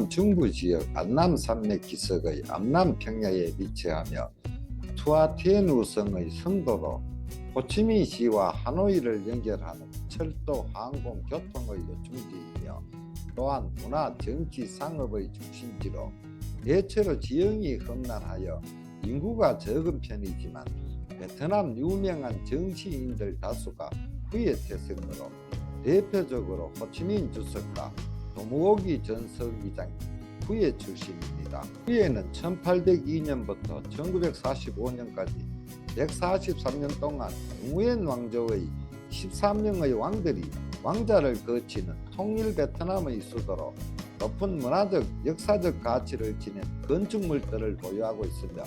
베트남 중부지역 안남산맥 기슭의 암남평야에 위치하며 투아티엔우성의 성도로 호치민시와 하노이를 연결하는 철도, 항공, 교통의 요충지이며 또한 문화, 정치, 상업의 중심지로 대체로 지형이 험난하여 인구가 적은 편이지만 베트남 유명한 정치인들 다수가 후예 태생으로 대표적으로 호치민 주석과 도무오기 전 서기장 후예 출신입니다. 후예는 1802년부터 1945년까지 143년 동안 응우엔 왕조의 13명의 왕들이 왕자를 거치는 통일 베트남의 수도로 높은 문화적, 역사적 가치를 지닌 건축물들을 보유하고 있으며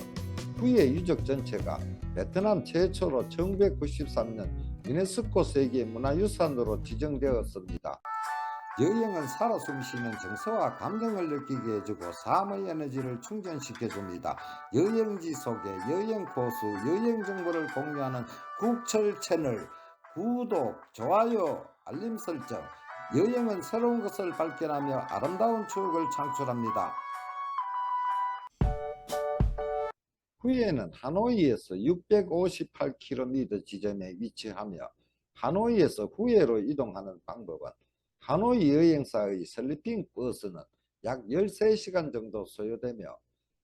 후예 유적 전체가 베트남 최초로 1993년 유네스코 세계문화유산으로 지정되었습니다. 여행은 살아 숨쉬는 정서와 감정을 느끼게 해주고 삶의 에너지를 충전시켜줍니다. 여행지 속에 여행 코스, 여행 정보를 공유하는 국철 채널, 구독, 좋아요, 알림 설정. 여행은 새로운 것을 발견하며 아름다운 추억을 창출합니다. 후예는 하노이에서 658km 지점에 위치하며 하노이에서 후예로 이동하는 방법은 하노이 여행사의 슬리핑 버스는 약 13시간 정도 소요되며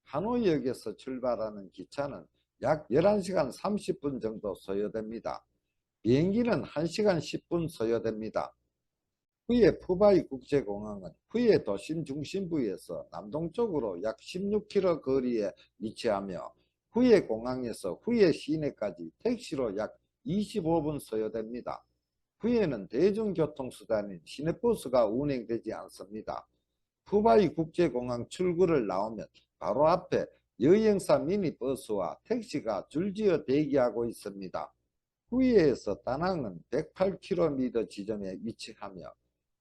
하노이역에서 출발하는 기차는 약 11시간 30분 정도 소요됩니다. 비행기는 1시간 10분 소요됩니다. 후예 푸바이 국제공항은 후예 도심 중심부에서 남동쪽으로 약 16km 거리에 위치하며 후예 공항에서 후예 시내까지 택시로 약 25분 소요됩니다. 후예는 대중교통수단인 시내버스가 운행되지 않습니다. 푸바이 국제공항 출구를 나오면 바로 앞에 여행사 미니버스와 택시가 줄지어 대기하고 있습니다. 후예에서 다낭은 108km 지점에 위치하며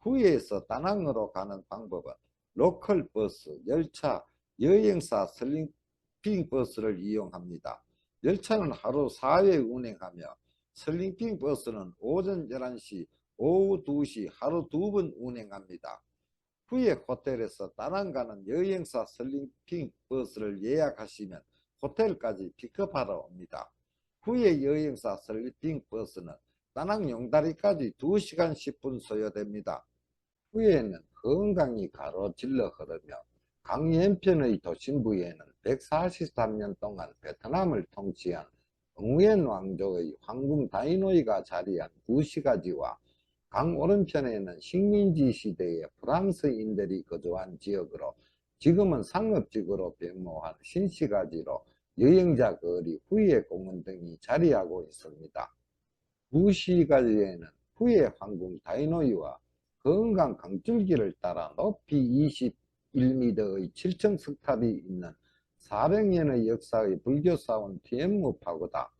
후예에서 다낭으로 가는 방법은 로컬 버스, 열차, 여행사 슬링핑 버스를 이용합니다. 열차는 하루 4회 운행하며 슬링핑 버스는 오전 11시, 오후 2시 하루 2번 운행합니다. 후에 호텔에서 다낭 가는 여행사 슬링핑 버스를 예약하시면 호텔까지 픽업하러 옵니다. 후에 여행사 슬리핑 버스는 다낭 용다리까지 2시간 10분 소요됩니다. 후에는 허은강이 가로질러 흐르며 강 왼편의 도심부에는 143년 동안 베트남을 통치한 응우엔 왕조의 황궁 다이노이가 자리한 구시가지와 강 오른편에는 식민지 시대의 프랑스인들이 거주한 지역으로 지금은 상업지구로 변모한 신시가지로 여행자 거리, 후예 공원 등이 자리하고 있습니다. 구시가지에는 후예 황궁 다이노이와 건강 강줄기를 따라 높이 21m의 7층 석탑이 있는 400년의 역사의 불교사원 티엠무 파고다,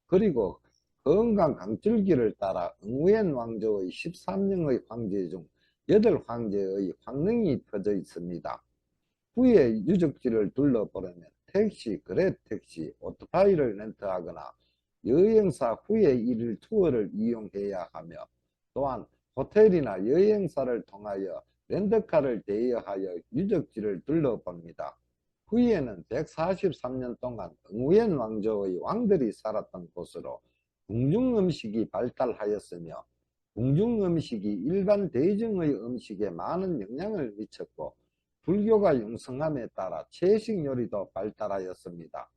그리고 건강 강줄기를 따라 응우엔 왕조의 13명의 황제 중 8황제의 황릉이 퍼져 있습니다. 후에 유적지를 둘러보려면 택시, 그랩택시, 오토바이를 렌트하거나 여행사 후에 1일 투어를 이용해야 하며 또한 호텔이나 여행사를 통하여 렌트카를 대여하여 유적지를 둘러봅니다. 후에는 143년 동안 응우엔 왕조의 왕들이 살았던 곳으로 궁중음식이 발달하였으며 궁중음식이 일반 대중의 음식에 많은 영향을 미쳤고 불교가 융성함에 따라 채식 요리도 발달하였습니다.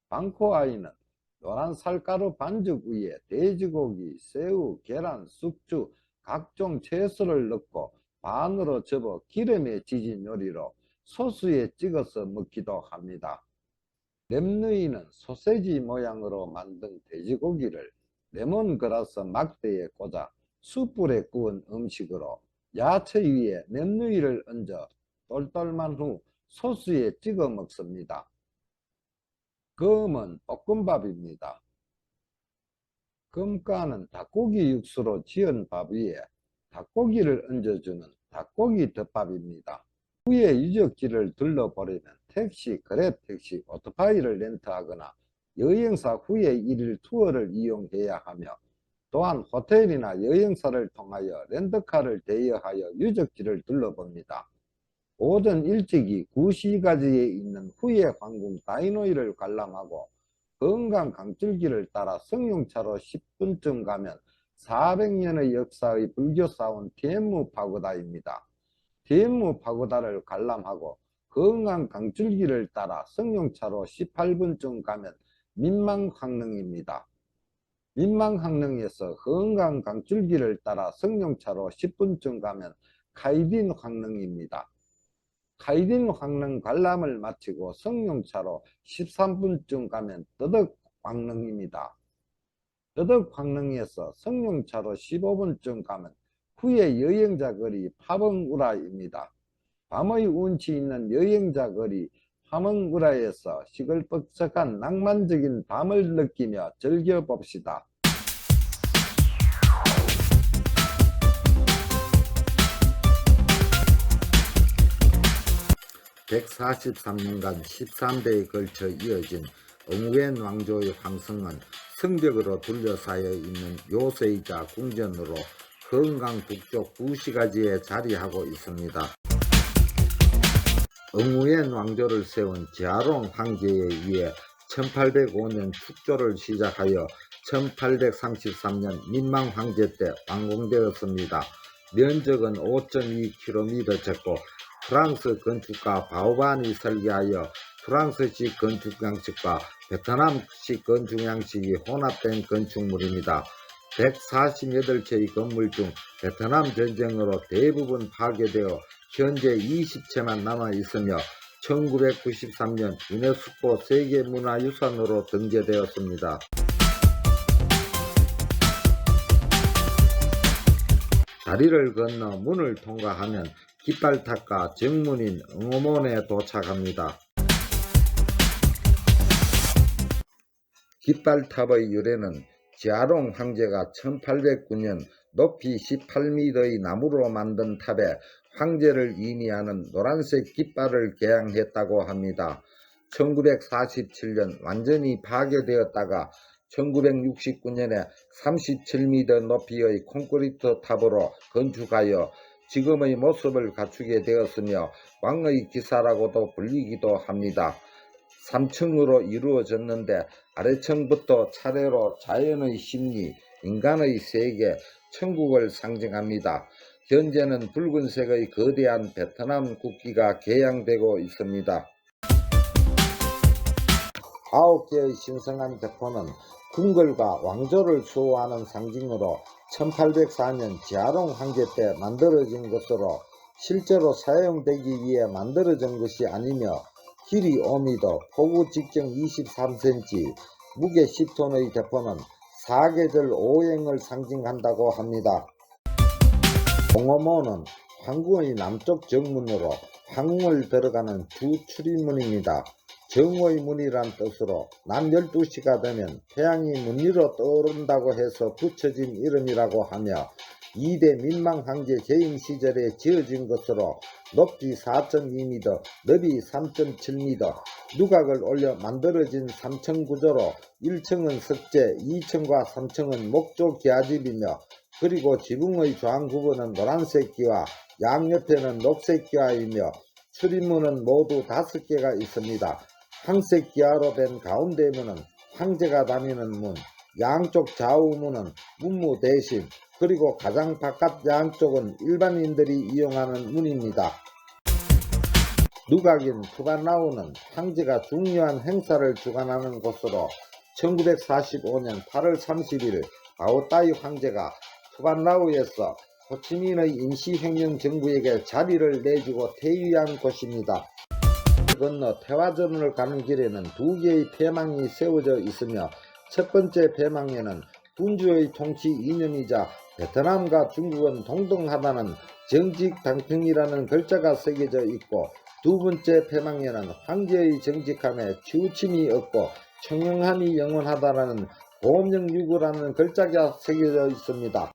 방코아이는 노란 쌀가루 반죽 위에 돼지고기, 새우, 계란, 숙주, 각종 채소를 넣고 반으로 접어 기름에 지진 요리로 소스에 찍어서 먹기도 합니다. 랩누이는 소세지 모양으로 만든 돼지고기를 레몬그라스 막대에 꽂아 숯불에 구운 음식으로 야채 위에 랩누이를 얹어 똘똘만 후 소스에 찍어 먹습니다. 금은 볶음밥입니다. 금가는 닭고기 육수로 지은 밥 위에 닭고기를 얹어주는 닭고기 덮밥입니다. 후에 유적지를 둘러보려면 택시, 그랩택시, 오토바이를 렌트하거나 여행사 후에 1일 투어를 이용해야 하며 또한 호텔이나 여행사를 통하여 렌트카를 대여하여 유적지를 둘러봅니다. 오전 일찍이 9시까지에 있는 후예 황궁 다이노이를 관람하고 건강 강줄기를 따라 성룡차로 10분쯤 가면 400년의 역사의 불교사원天目 파고다입니다.天目 파고다를 관람하고 건강 강줄기를 따라 성룡차로 18분쯤 가면 민망황릉입니다. 민망황릉에서 건강 강줄기를 따라 성룡차로 10분쯤 가면 카이딘 황릉입니다. 카이딘 황릉 관람을 마치고 성룡차로 13분쯤 가면 뜨덕 황릉입니다. 뜨덕 황릉에서 성룡차로 15분쯤 가면 후에 여행자 거리 파벙우라입니다. 밤의 운치 있는 여행자 거리 파벙우라에서 시끌벅적한 낭만적인 밤을 느끼며 즐겨봅시다. 143년간 13대에 걸쳐 이어진 응우엔 왕조의 황성은 성벽으로 둘러싸여 있는 요새이자 궁전으로 건강 북쪽 9시가지에 자리하고 있습니다. 응우엔 왕조를 세운 지하롱 황제에 의해 1805년 축조를 시작하여 1833년 민망 황제 때 완공되었습니다. 면적은 5.2km 졌고 프랑스 건축가 바오반이 설계하여 프랑스식 건축 양식과 베트남식 건축 양식이 혼합된 건축물입니다. 148채의 건물 중 베트남 전쟁으로 대부분 파괴되어 현재 20채만 남아 있으며 1993년 유네스코 세계문화유산으로 등재되었습니다. 다리를 건너 문을 통과하면 깃발탑과 정문인 응호문에 도착합니다. 깃발탑의 유래는 지하롱 황제가 1809년 높이 18m의 나무로 만든 탑에 황제를 의미하는 노란색 깃발을 개양했다고 합니다. 1947년 완전히 파괴되었다가 1969년에 37m 높이의 콘크리트 탑으로 건축하여 지금의 모습을 갖추게 되었으며 왕의 기사라고도 불리기도 합니다. 3층으로 이루어졌는데 아래층부터 차례로 자연의 심리, 인간의 세계, 천국을 상징합니다. 현재는 붉은색의 거대한 베트남 국기가 개양되고 있습니다. 9개의 신성한 대포는 궁궐과 왕조를 수호하는 상징으로 1804년 지하롱 황제 때 만들어진 것으로 실제로 사용되기 위해 만들어진 것이 아니며 길이 5m, 폭우 직경 23cm, 무게 10톤의 대포는 사계절 오행을 상징한다고 합니다. 홍어모는 황궁의 남쪽 정문으로 황궁을 들어가는 주 출입문입니다. 정오의 문이란 뜻으로 낮 12시가 되면 태양이 문 위로 떠오른다고 해서 붙여진 이름이라고 하며 2대 민망 황제 재임 시절에 지어진 것으로 높이 4.2m, 너비 3.7m, 누각을 올려 만들어진 3층 구조로 1층은 석재, 2층과 3층은 목조 기와집이며 그리고 지붕의 조항 부분은 노란색 기와, 양옆에는 녹색 기와이며 출입문은 모두 5개가 있습니다. 황색 기와로 된 가운데 문은 황제가 다니는 문, 양쪽 좌우 문은 문무 대신, 그리고 가장 바깥 양쪽은 일반인들이 이용하는 문입니다. 누각인 투반라우는 황제가 중요한 행사를 주관하는 곳으로 1945년 8월 30일 바오따이 황제가 투반라우에서 호치민의 임시혁명 정부에게 자리를 내주고 퇴위한 곳입니다. 건너 태화전을 가는 길에는 2개의 폐망이 세워져 있으며 첫 번째 폐망에는 군주의 통치 이념이자 베트남과 중국은 동등하다는 정직당평이라는 글자가 새겨져 있고 두 번째 폐망에는 황제의 정직함에 치우침이 없고 청영함이 영원하다는 보험영유구라는 글자가 새겨져 있습니다.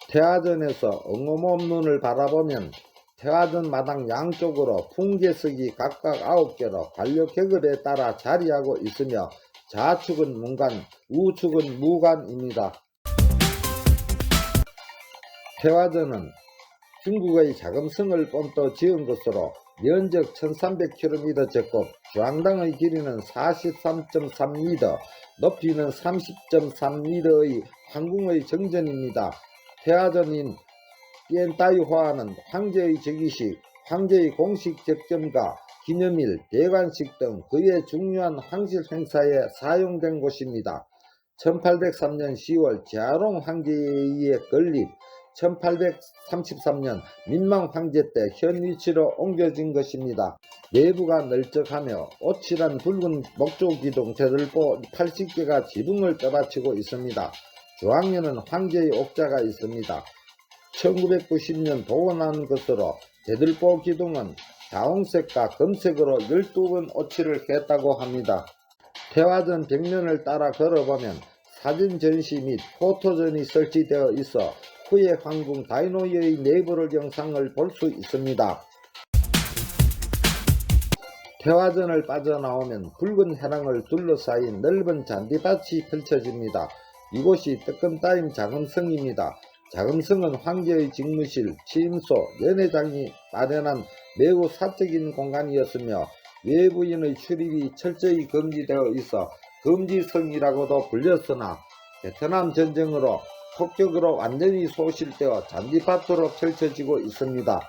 태화전에서 응호몸눈을 바라보면 태화전 마당 양쪽으로 풍계석이 각각 9개로 관료계급에 따라 자리하고 있으며 좌측은 문관, 우측은 무관입니다. 태화전은 중국의 자금성을 뽐떠 지은 것으로 면적 1300km 제곱, 주항당의 길이는 43.3m, 높이는 30.3m의 황궁의 정전입니다. 태화전인 띠엔따이화는 황제의 즉위식, 황제의 공식 접견과 기념일, 대관식 등 그의 중요한 황실 행사에 사용된 곳입니다. 1803년 10월 제아롱 황제에 의해 건립, 1833년 민망 황제 때 현 위치로 옮겨진 것입니다. 내부가 널쩍하며 오칠한 붉은 목조기둥 대들보 80개가 지붕을 떠받치고 있습니다. 주황에는 황제의 옥자가 있습니다. 1990년 복원한 것으로 대들보 기둥은 자홍색과 금색으로 12번 오칠을 했다고 합니다. 태화전 벽면을 따라 걸어보면 사진 전시 및 포토전이 설치되어 있어 후에 황궁 다이노이의 내부를 영상을 볼 수 있습니다. 태화전을 빠져나오면 붉은 해랑을 둘러싸인 넓은 잔디밭이 펼쳐집니다. 이곳이 뜨끔따임 자금성입니다. 자금성은 황제의 직무실, 취임소, 연회장이 마련한 매우 사적인 공간이었으며 외부인의 출입이 철저히 금지되어 있어 금지성이라고도 불렸으나 베트남 전쟁으로 폭격으로 완전히 소실되어 잔디밭으로 펼쳐지고 있습니다.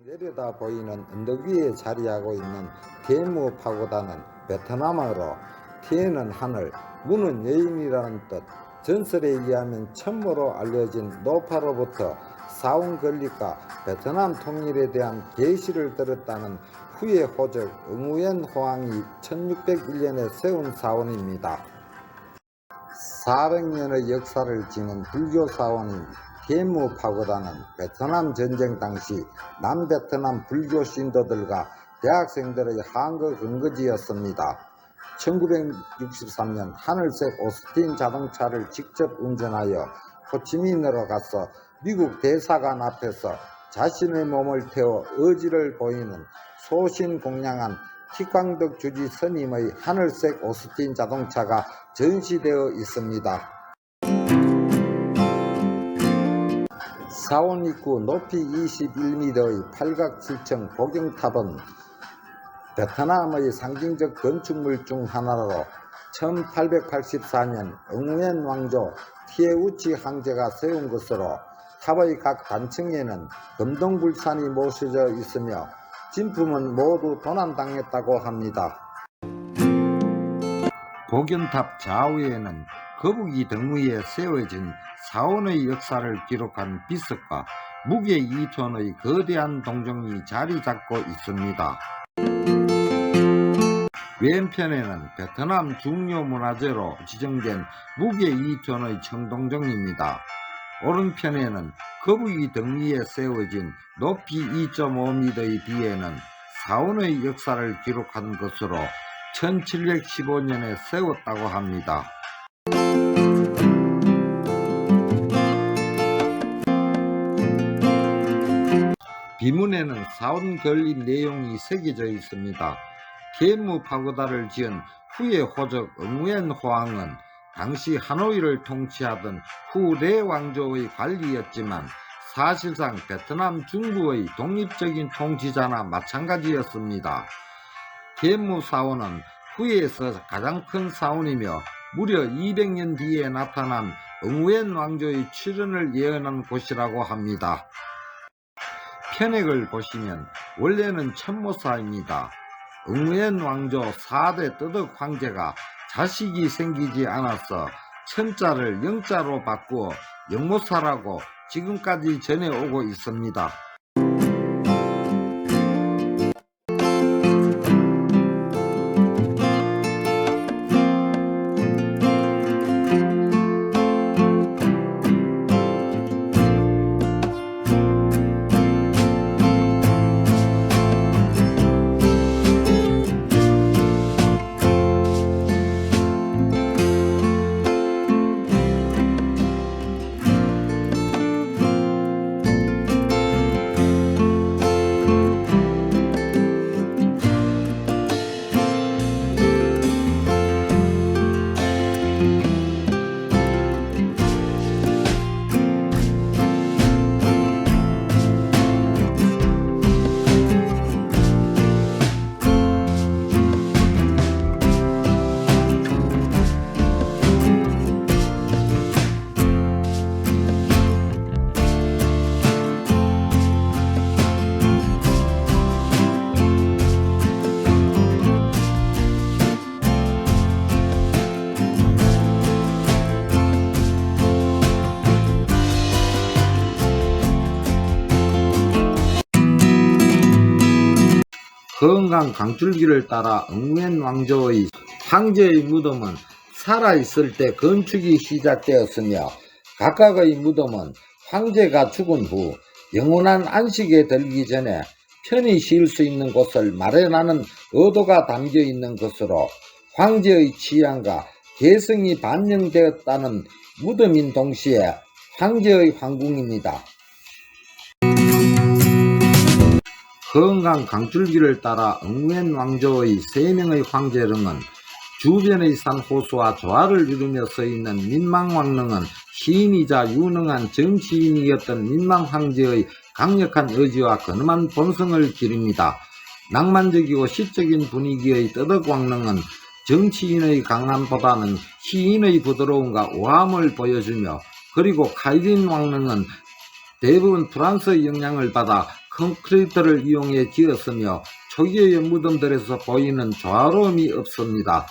내려다 보이는 언덕 위에 자리하고 있는 대무 파고다는 베트남어로 티에는 하늘, 무는 여인이라는 뜻, 전설에 의하면 천모로 알려진 노파로부터 사원 건립과 베트남 통일에 대한 계시를 들었다는 후예 호적 응우엔 호황이 1601년에 세운 사원입니다. 400년의 역사를 지닌 불교 사원인 대무 파고다는 베트남 전쟁 당시 남베트남 불교 신도들과 대학생들의 항거 근거지였습니다. 1963년 하늘색 오스틴 자동차를 직접 운전하여 호치민으로 가서 미국 대사관 앞에서 자신의 몸을 태워 의지를 보이는 소신공양한 티광덕 주지 스님의 하늘색 오스틴 자동차가 전시되어 있습니다. 사원 입구 높이 21m의 팔각 7층 복영탑은 베트남의 상징적 건축물 중 하나로 1884년 응우엔 왕조 티에우치 황제가 세운 것으로 탑의 각 단층에는 금동불산이 모셔져 있으며 진품은 모두 도난당했다고 합니다. 복연탑 좌우에는 거북이 등 위에 세워진 사원의 역사를 기록한 비석과 무게 2톤의 거대한 동정이 자리 잡고 있습니다. 왼편에는 베트남 중요 문화재로 지정된 무게 2톤의 청동정입니다. 오른편에는 거북이 등 위에 세워진 높이 2.5m의 비에는 사원의 역사를 기록한 것으로 1715년에 세웠다고 합니다. 비문에는 사원 건립 내용이 새겨져 있습니다. 계무 파고다를 지은 후의 호적 응우엔 호황은 당시 하노이를 통치하던 후레 왕조의 관리였지만 사실상 베트남 중부의 독립적인 통치자나 마찬가지였습니다. 계무 사원은 후에서 가장 큰 사원이며 무려 200년 뒤에 나타난 응우엔 왕조의 출현을 예언한 곳이라고 합니다. 편액을 보시면 원래는 천모사입니다. 응우엔 왕조 4대 뜨덕 황제가 자식이 생기지 않아서 천자를 영자로 바꾸어 영모사라고 지금까지 전해오고 있습니다. 건강 강줄기를 따라 응우엔 왕조의 황제의 무덤은 살아있을 때 건축이 시작되었으며 각각의 무덤은 황제가 죽은 후 영원한 안식에 들기 전에 편히 쉴 수 있는 곳을 마련하는 의도가 담겨 있는 것으로 황제의 취향과 개성이 반영되었다는 무덤인 동시에 황제의 황궁입니다. 건강 강줄기를 따라 응우엔 왕조의 3명의 황제릉은 주변의 산 호수와 조화를 이루며 서있는 민망왕릉은 시인이자 유능한 정치인이었던 민망황제의 강력한 의지와 근엄한 본성을 기립니다. 낭만적이고 시적인 분위기의 뜨덕왕릉은 정치인의 강함보다는 시인의 부드러움과 우아함을 보여주며, 그리고 카이린 왕릉은 대부분 프랑스의 영향을 받아 콘크리트를 이용해 지었으며 초기의 무덤들에서 보이는 조화로움이 없습니다.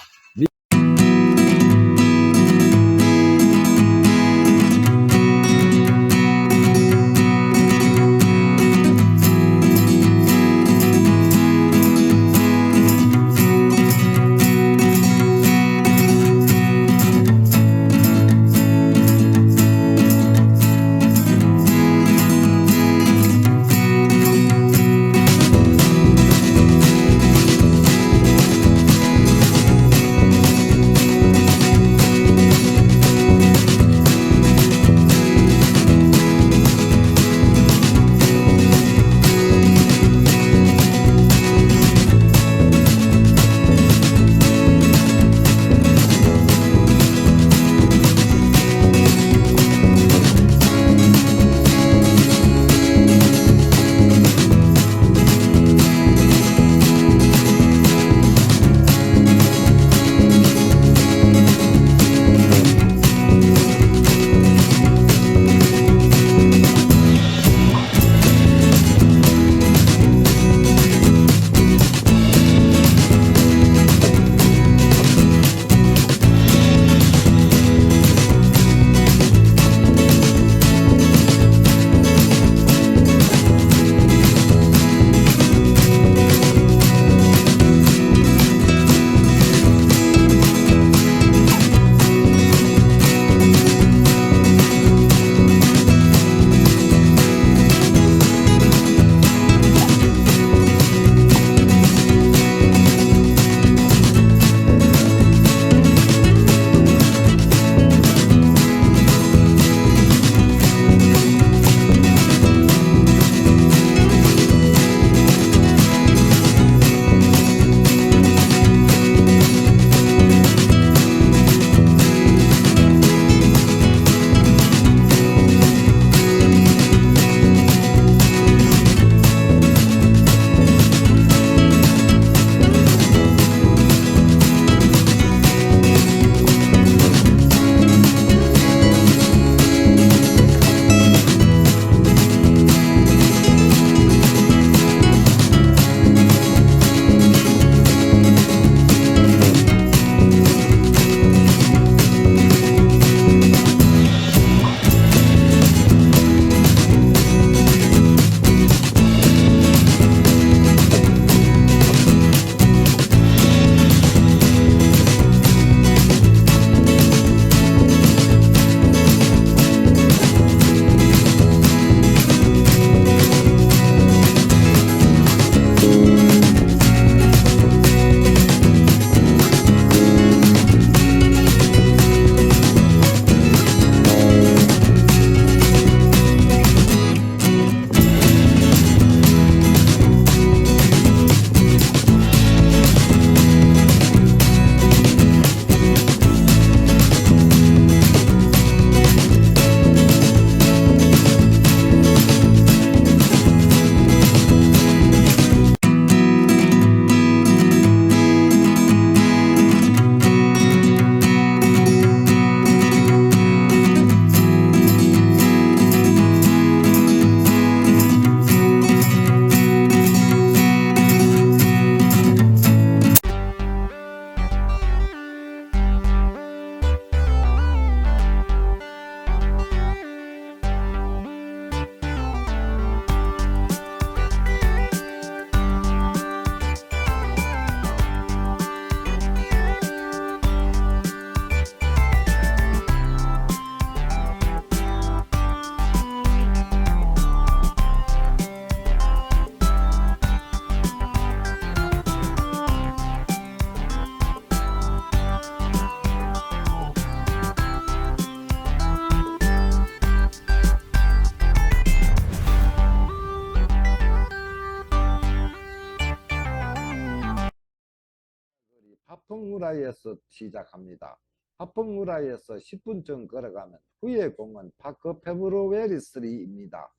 하펑우라이에서 시작합니다. 하펑우라이에서 10분쯤 걸어가면 후에 공은 파크 페브로웨리스리입니다.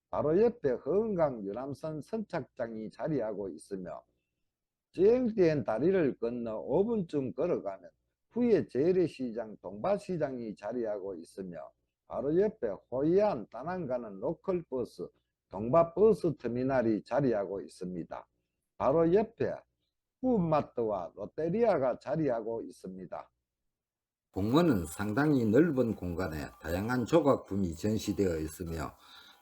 바로 옆에 허은강 유람선 선착장이 자리하고 있으며 주행된 다리를 건너 5분쯤 걸어가면 후에 재래시장 동바시장이 자리하고 있으며 바로 옆에 호이안 다낭 가는 로컬버스 동바버스 터미널이 자리하고 있습니다. 바로 옆에 푸마트와 롯데리아가 자리하고 있습니다. 공원은 상당히 넓은 공간에 다양한 조각품이 전시되어 있으며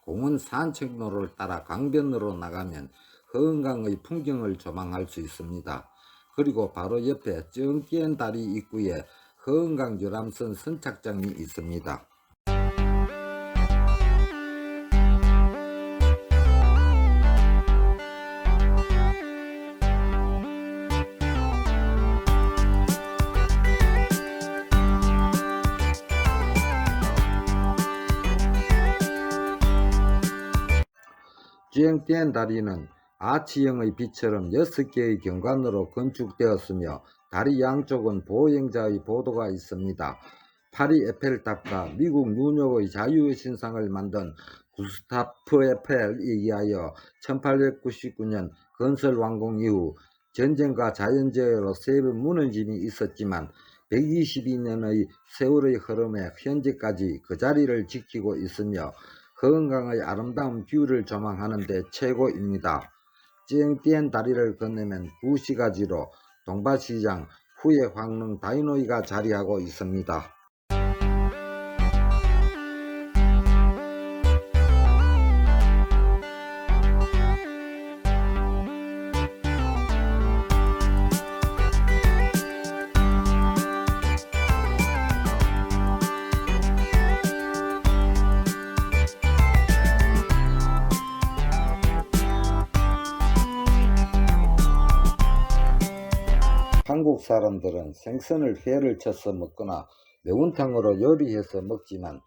공원 산책로를 따라 강변으로 나가면 허은강의 풍경을 조망할 수 있습니다. 그리고 바로 옆에 쩡끼엔 다리 입구에 허은강 유람선 선착장이 있습니다. 쩡끼엔 다리는 아치형의 빛처럼 6개의 경관으로 건축되었으며 다리 양쪽은 보행자의 보도가 있습니다. 파리 에펠탑과 미국 뉴욕의 자유의 신상을 만든 구스타프 에펠에 의하여 1899년 건설 완공 이후 전쟁과 자연재해로 3번 무너짐이 있었지만 122년의 세월의 흐름에 현재까지 그 자리를 지키고 있으며 허은강의 아름다운 뷰를 조망하는 데 최고입니다. 쨍띠엔 다리를 건너면 구시가지로 동바시장, 후에 황릉 다이노이가 자리하고 있습니다. 한국 사람들은 생선을 회를 쳐서 먹거나 매운탕으로 요리해서 먹지만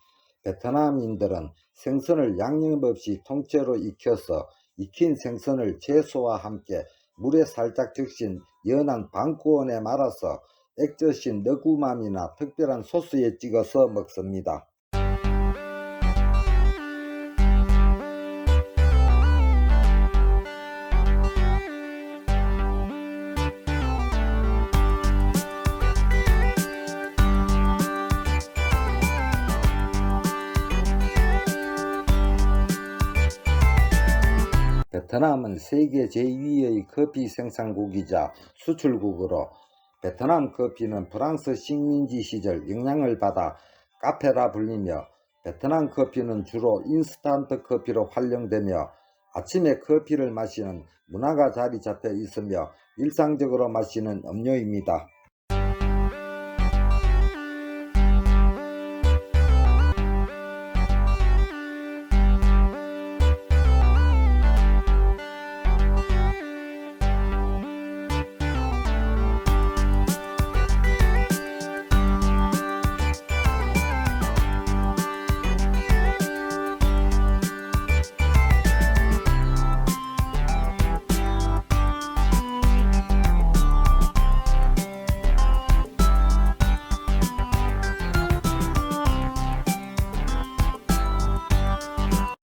베트남인들은 생선을 양념 없이 통째로 익혀서 익힌 생선을 채소와 함께 물에 살짝 적신 연한 방구원에 말아서 액젓인 너구맘이나 특별한 소스에 찍어서 먹습니다. 베트남은 세계 제2위의 커피 생산국이자 수출국으로 베트남 커피는 프랑스 식민지 시절 영향을 받아 카페라 불리며 베트남 커피는 주로 인스턴트 커피로 활용되며 아침에 커피를 마시는 문화가 자리 잡혀 있으며 일상적으로 마시는 음료입니다.